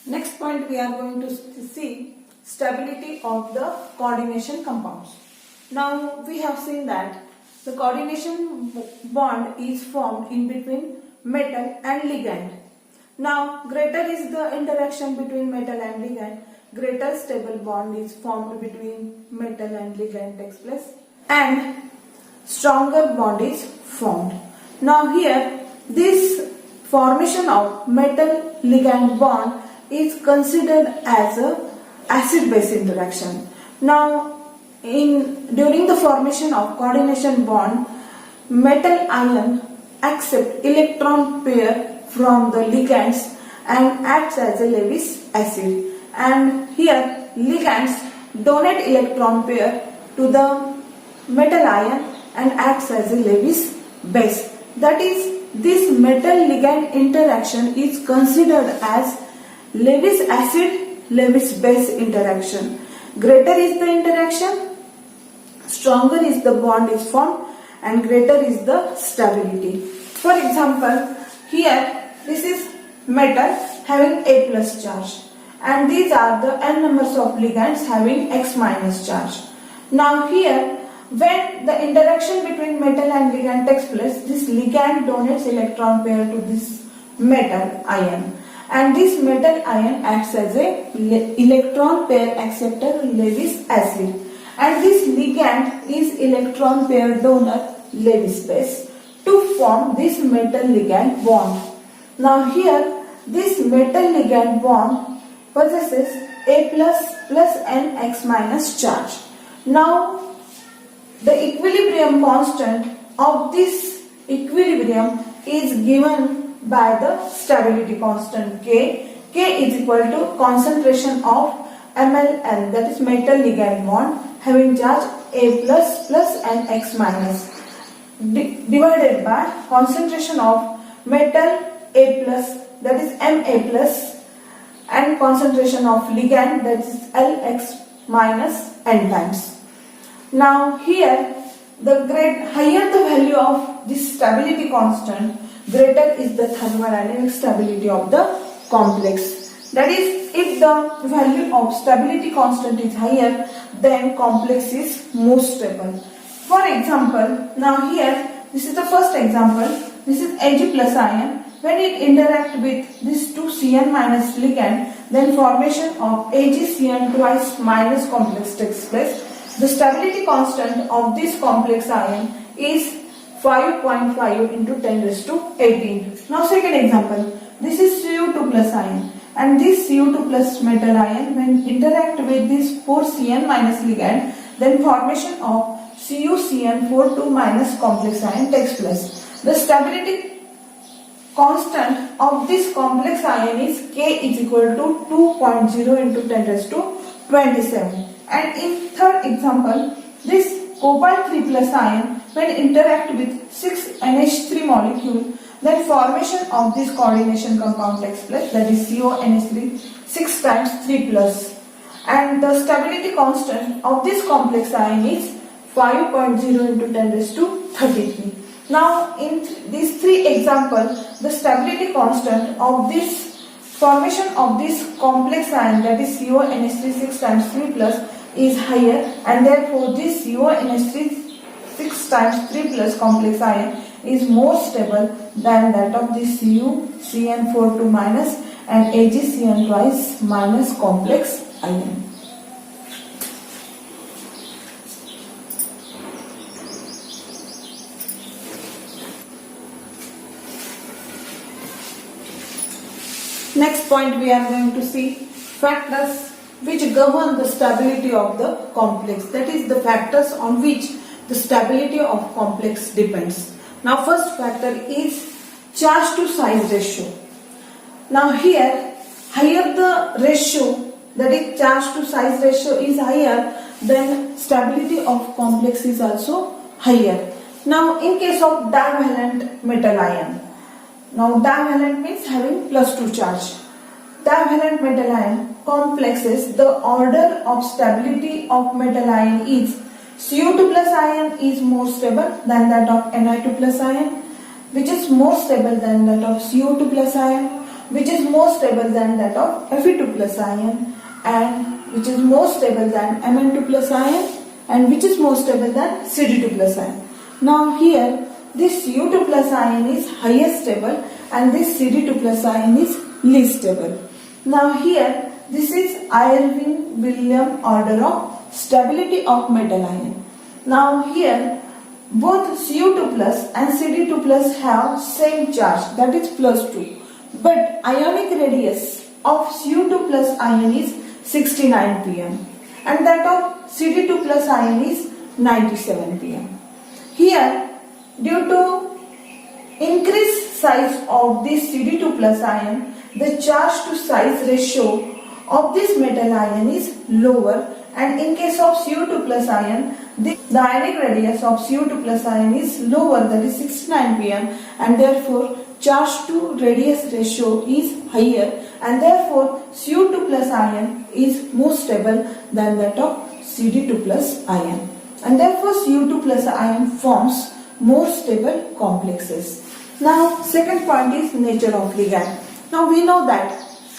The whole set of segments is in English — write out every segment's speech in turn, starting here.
Next point we are going to see stability of the coordination compounds. Now we have seen that the coordination bond is formed in between metal and ligand. Now greater is the interaction between metal and ligand, greater stable bond is formed between metal and ligand takes place and stronger bond is formed. Now here this formation of metal ligand bond is considered as a acid base interaction. Now during the formation of coordination bond, metal ion accept electron pair from the ligands and acts as a Lewis acid, and here ligands donate electron pair to the metal ion and acts as a Lewis base. That is, this metal ligand interaction is considered as Lewis acid Lewis base interaction. Greater is the interaction, stronger is the bond is formed, and greater is the stability. For example, here this is metal having A plus charge, and these are the n numbers of ligands having X minus charge. Now here, when the interaction between metal and ligand takes place, this ligand donates electron pair to this metal ion, and this metal ion acts as a electron pair acceptor Lewis acid, and this ligand is electron pair donor Lewis base to form this metal ligand bond. Now here this metal ligand bond possesses A plus N X minus charge. Now the equilibrium constant of this equilibrium is given by the stability constant K. K is equal to concentration of MLN, that is metal ligand bond having charge A plus and X minus, divided by concentration of metal A plus, that is Ma plus, and concentration of ligand, that is Lx minus N times. Now here, the higher the value of this stability constant, greater is the thermodynamic stability of the complex. That is, if the value of stability constant is higher, then complex is more stable. For example, now here, this is the first example. This is Ag plus ion. When it interacts with this 2Cn minus ligand, then formation of AgCN twice minus complex takes place. The stability constant of this complex ion is 5.5 into 10 raised to 18. Now second example, this is Cu2 plus ion, and this Cu2 plus metal ion when interact with this 4Cn minus ligand, then formation of CuCN42 minus complex ion takes place. The stability constant of this complex ion is K is equal to 2.0 into 10 raised to 27. And in third example, this cobalt 3 plus ion when interact with 6NH3 molecule, then formation of this coordination compound takes place, that is CONH3 6 times 3 plus, and the stability constant of this complex ion is 5.0 into 10 raised to 33. Now in these three examples, the stability constant of this formation of this complex ion, that is CONH3 6 times 3 plus, is higher, and therefore this CONH3 6 times 3 plus complex ion is more stable than that of this CuCN42 minus and AgCN twice minus complex ion. Next point, we are going to see factors which govern the stability of the complex. That is, the factors on which the stability of complex depends. Now first factor is charge to size ratio. Now here, higher the ratio, that is charge to size ratio is higher, then stability of complex is also higher. Now in case of divalent metal ion, now divalent means having plus 2 charge. Divalent metal ion complexes, the order of stability of metal ion is Cu2 plus ion is more stable than that of Ni2 plus ion, which is more stable than that of Cu2 plus ion. which is more stable than that of Fe2 plus ion, and which is more stable than Mn2 plus ion, and which is more stable than Cd2 plus ion. Now here this Cu2 plus ion is highest stable and this Cd2 plus ion is least stable. Now here this is Irving-Williams order of stability of metal ion. Now here both Cu2 plus and Cd2 plus have same charge, that is +2, but ionic radius of Cu2 plus ion is 69 pm and that of Cd2 plus ion is 97 pm. Here, due to increased size of this Cd2 plus ion, the charge to size ratio of this metal ion is lower, and in case of Cu2 plus ion, the ionic radius of Cu2 plus ion is lower, that is 69 pm, and therefore charge to radius ratio is higher, and therefore Cu2 plus ion is more stable than that of Cd2 plus ion, and therefore Cu2 plus ion forms more stable complexes. Now second point is nature of ligand. Now we know that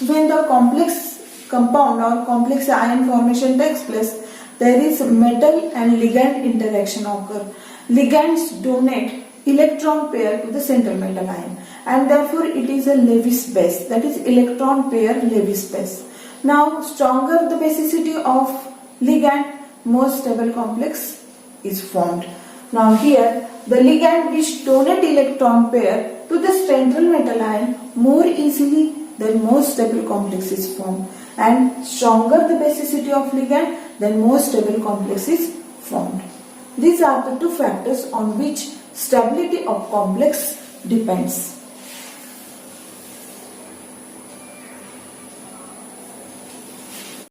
when the complex compound or complex ion formation takes place, there is metal and ligand interaction occur. Ligands donate electron pair to the central metal ion, and therefore it is a Lewis base, that is electron pair Lewis base. Now stronger the basicity of ligand, more stable complex is formed. Now here the ligand which donate electron pair to the central metal ion more easily, then more stable complex is formed, and stronger the basicity of ligand, then more stable complex is formed. These are the two factors on which stability of complex depends.